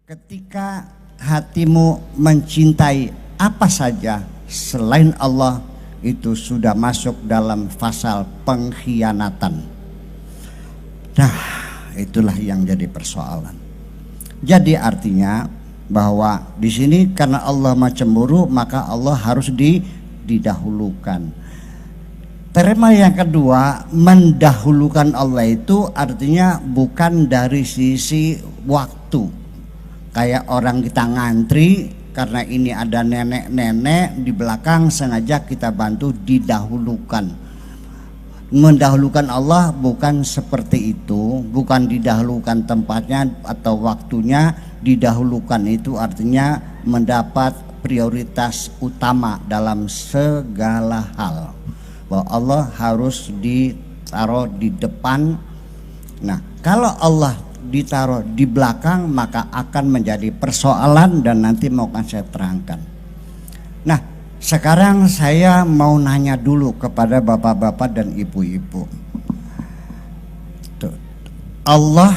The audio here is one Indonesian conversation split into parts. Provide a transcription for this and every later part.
Ketika hatimu mencintai apa saja selain Allah, itu sudah masuk dalam pasal pengkhianatan. Nah, itulah yang jadi persoalan. Jadi artinya bahwa di sini karena Allah cemburu, maka Allah harus didahulukan. Tema yang kedua, mendahulukan Allah itu artinya bukan dari sisi waktu. Kayak orang kita ngantri, karena ini ada nenek-nenek di belakang, sengaja kita bantu didahulukan. Mendahulukan Allah bukan seperti itu, bukan didahulukan tempatnya atau waktunya. Didahulukan itu artinya mendapat prioritas utama dalam segala hal. Bahwa Allah harus ditaruh di depan. Nah, kalau Allah ditaruh di belakang, maka akan menjadi persoalan dan nanti mau akan saya terangkan. Nah, sekarang saya mau nanya dulu kepada bapak-bapak dan ibu-ibu. Allah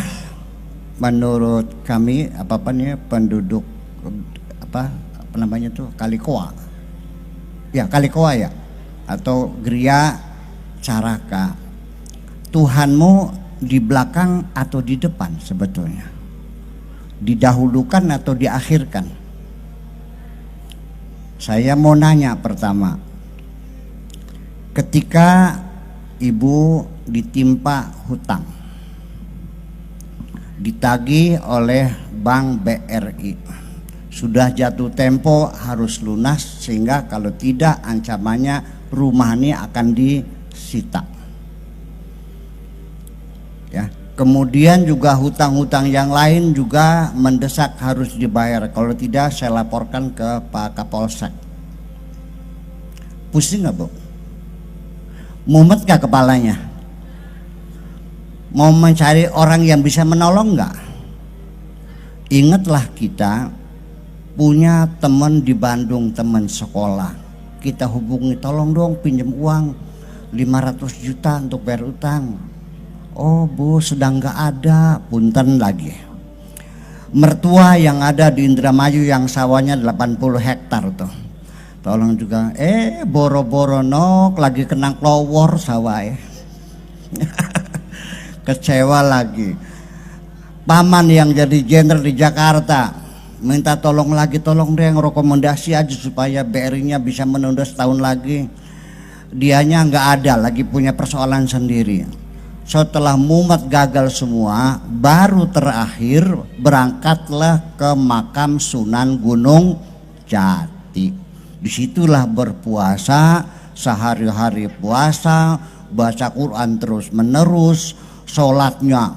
menurut kami penduduk Kalikoa. Ya, Kalikoa ya, atau Gria Caraka. Tuhanmu di belakang atau di depan sebetulnya? Didahulukan atau diakhirkan? Saya mau nanya pertama. Ketika ibu ditimpa hutang, ditagih oleh Bank BRI, sudah jatuh tempo harus lunas, sehingga kalau tidak ancamannya rumah ini akan disita. Ya, kemudian juga hutang-hutang yang lain juga mendesak harus dibayar. Kalau tidak saya laporkan ke Pak Kapolsek. Pusing nggak, Bu? Mumet nggak kepalanya? Mau mencari orang yang bisa menolong nggak? Ingatlah, kita punya teman di Bandung, teman sekolah. Kita hubungi, tolong dong pinjam uang 500 juta untuk bayar utang. Oh Bu, sedang gak ada, punten lagi. Mertua yang ada di Indramayu yang sawahnya 80 hektar tuh, tolong juga. Boro-boro nok lagi kena klowor sawah ya. Kecewa lagi. Paman yang jadi jenderal di Jakarta minta tolong lagi, tolong deh rekomendasi aja supaya BRI-nya bisa menunda setahun lagi. Dianya gak ada, lagi punya persoalan sendiri. Setelah mumet gagal semua, baru terakhir berangkatlah ke makam Sunan Gunung Jati. Disitulah berpuasa, sehari-hari puasa, baca Quran terus menerus, sholatnya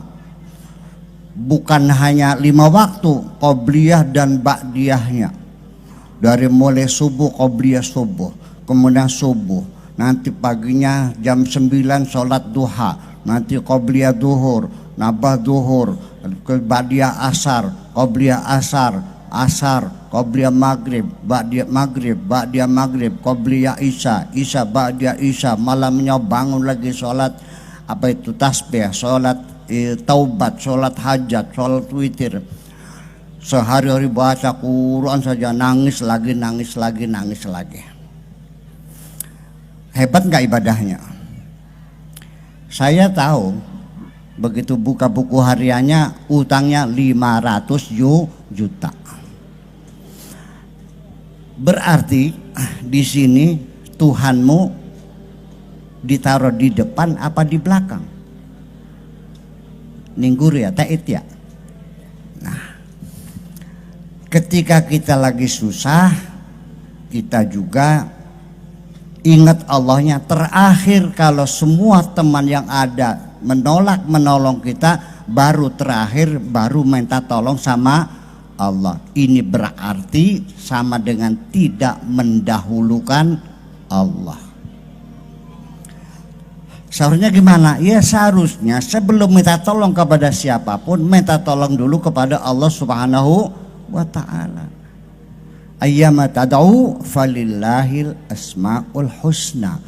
bukan hanya 5 waktu, qobliyah dan ba'diyahnya. Dari mulai subuh, qobliyah subuh, kemudian subuh, nanti paginya jam 9 sholat duha, nanti qobliyah duhur, nabah duhur, ba'diyah asar, qobliyah asar, qobliyah maghrib, ba'diyah maghrib, qobliyah isya, ba'diyah isya, malamnya bangun lagi sholat tasbih, sholat taubat, sholat hajat, sholat witir. Sehari-hari baca Quran saja, nangis lagi. Hebat nggak ibadahnya? Saya tahu begitu buka buku hariannya, utangnya 500 juta. Berarti di sini Tuhanmu ditaruh di depan apa di belakang? Ninggur ya, tait ya. Nah, ketika kita lagi susah, kita juga ingat Allahnya. Terakhir kalau semua teman yang ada menolak menolong kita, baru terakhir baru minta tolong sama Allah. Ini berarti sama dengan tidak mendahulukan Allah. Seharusnya gimana? Ya seharusnya sebelum minta tolong kepada siapapun, minta tolong dulu kepada Allah Subhanahu wa ta'ala. Ayyama tad'u falillahil asmaul husna.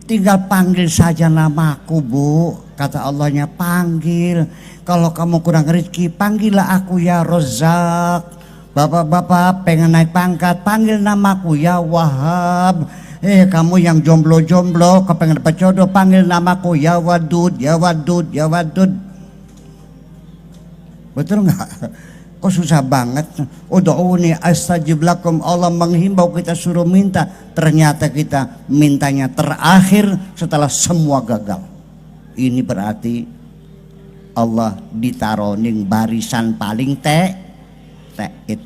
Tinggal panggil saja namaku, Bu. Kata Allahnya, panggil. Kalau kamu kurang rezeki, panggillah aku ya Rozak. Bapak-bapak pengen naik pangkat, panggil namaku ya Wahab. Kamu yang jomblo-jomblo, kepengen dapat jodoh, panggil namaku ya Wadud, ya Wadud, ya Wadud. Betul nggak? Kok susah banget? Ud'uni astajib lakum. Allah menghimbau kita suruh minta. Ternyata kita mintanya terakhir setelah semua gagal. Ini berarti Allah ditaruh ning barisan paling teet.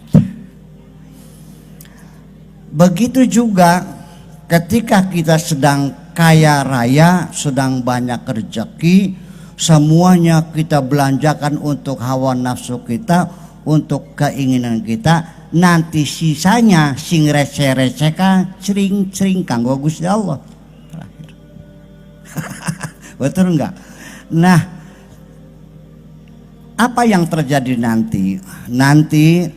Begitu juga ketika kita sedang kaya raya, sedang banyak rezeki, semuanya kita belanjakan untuk hawa nafsu kita, untuk keinginan kita. Nanti sisanya sing receh-receh kan sering kanggo Gusti Allah. Terakhir. Betul enggak? Nah, apa yang terjadi nanti? Nanti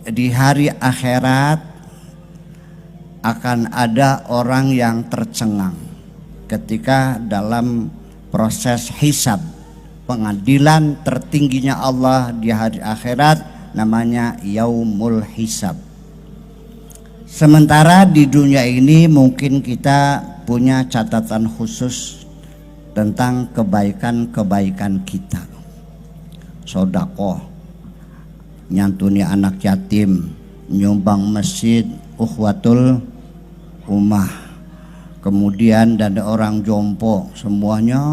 di hari akhirat akan ada orang yang tercengang ketika dalam proses hisab, pengadilan tertingginya Allah di hari akhirat, namanya yaumul hisab. Sementara di dunia ini mungkin kita punya catatan khusus tentang kebaikan-kebaikan kita. Sodakoh, nyantuni anak yatim, nyumbang masjid, ukhuwatul ummah, kemudian dan orang jompo, semuanya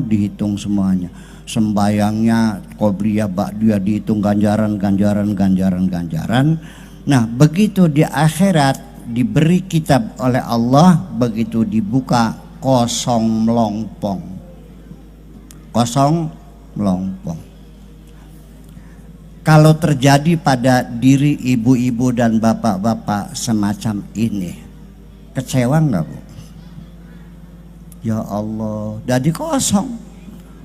dihitung semuanya. Sembayangnya qobliyah ba'diyah dihitung ganjaran. Nah, begitu di akhirat diberi kitab oleh Allah, begitu dibuka kosong melompong. Kalau terjadi pada diri ibu-ibu dan bapak-bapak semacam ini, kecewa enggak, Bu? Ya Allah, jadi kosong.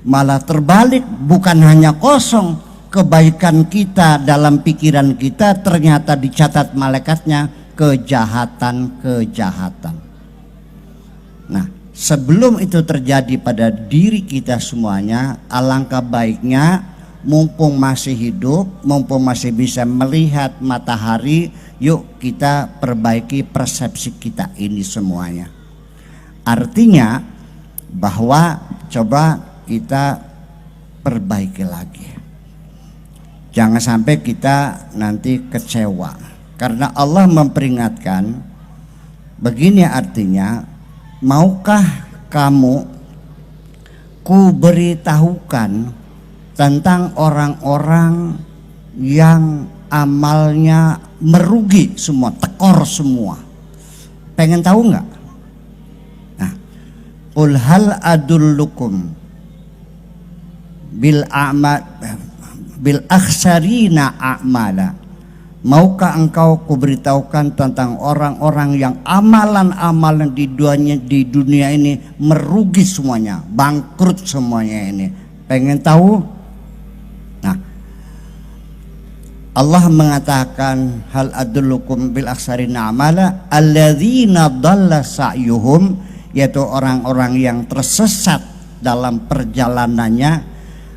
Malah terbalik, bukan hanya kosong, kebaikan kita dalam pikiran kita ternyata dicatat malaikatnya kejahatan. Nah, sebelum itu terjadi pada diri kita semuanya, alangkah baiknya mumpung masih hidup, mumpung masih bisa melihat matahari, yuk kita perbaiki persepsi kita ini semuanya. Artinya bahwa coba kita perbaiki lagi. Jangan sampai kita nanti kecewa. Karena Allah memperingatkan, begini artinya, maukah kamu ku beritahukan tentang orang-orang yang amalnya merugi semua, tekor semua. Pengen tahu nggak? Nah, qul hal adullukum bil akhsarina a'mala. Maukah engkau kuberitahukan tentang orang-orang yang amalan-amalan di dunia ini merugi semuanya, bangkrut semuanya ini. Pengen tahu? Nah, Allah mengatakan hal adullukum bil akhsarina a'mala alladzina dhalla sa'yuhum, yaitu orang-orang yang tersesat dalam perjalanannya,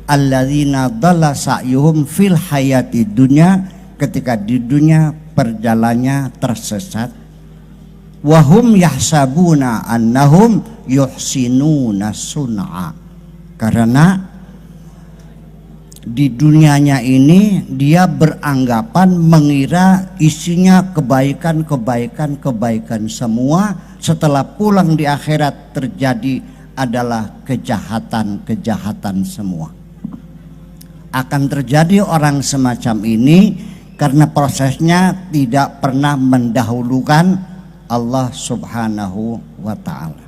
alladzina dhalla sa'yuhum fil hayati dunya, ketika di dunia perjalanannya tersesat, wahum yahsabuna annahum yuhsinuna sun'a, karena di dunianya ini dia beranggapan, mengira isinya kebaikan semua. Setelah pulang di akhirat terjadi adalah kejahatan semua. Akan terjadi orang semacam ini karena prosesnya tidak pernah mendahulukan Allah Subhanahu wa ta'ala.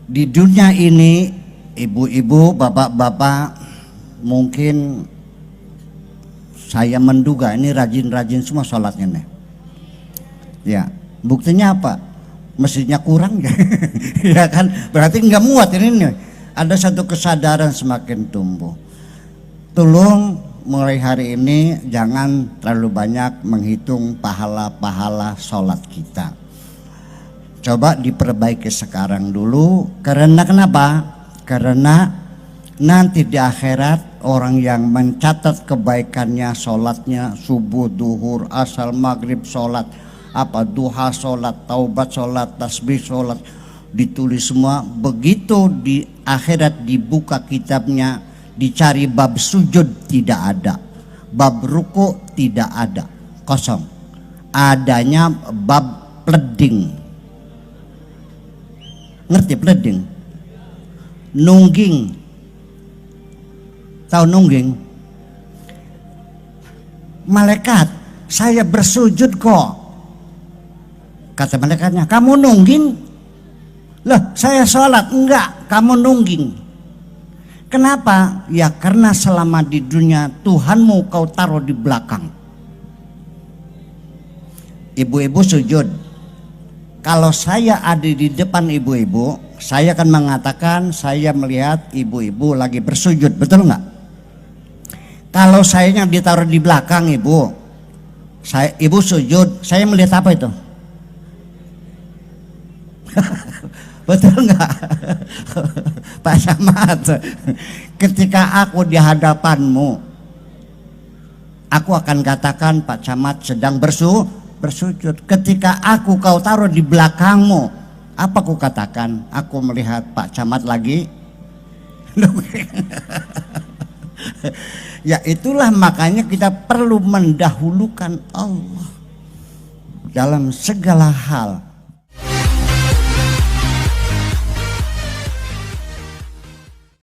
Di dunia ini, ibu-ibu, bapak-bapak, mungkin saya menduga ini rajin-rajin semua sholatnya nih. Ya, buktinya apa? Masjidnya kurang ya, ya kan? Berarti nggak muat ini nih. Ada satu kesadaran semakin tumbuh. Tolong mulai hari ini jangan terlalu banyak menghitung pahala-pahala sholat kita. Coba diperbaiki sekarang dulu. Karena kenapa? Karena nanti di akhirat orang yang mencatat kebaikannya, sholatnya subuh, duhur, asar, maghrib, sholat duha, sholat taubat, sholat tasbih, sholat, ditulis semua. Begitu di akhirat dibuka kitabnya, dicari bab sujud, tidak ada, bab ruku tidak ada, kosong. Adanya bab pleding. Ngerti pleding? Nungging. Tahu nungging? Malaikat, saya bersujud kok. Kata malaikatnya, kamu nungging? Loh, saya sholat. Enggak, kamu nungging. Kenapa? Ya karena selama di dunia Tuhanmu kau taruh di belakang. Ibu-ibu sujud. Kalau saya ada di depan ibu-ibu, saya akan mengatakan saya melihat ibu-ibu lagi bersujud, betul nggak? Kalau saya yang ditaruh di belakang ibu sujud, saya melihat apa itu? Betul nggak? Pak Camat, ketika aku di hadapanmu, aku akan katakan Pak Camat sedang bersujud. Ketika aku kau taruh di belakangmu, apa aku katakan? Aku melihat Pak Camat lagi. Ya itulah makanya kita perlu mendahulukan Allah dalam segala hal.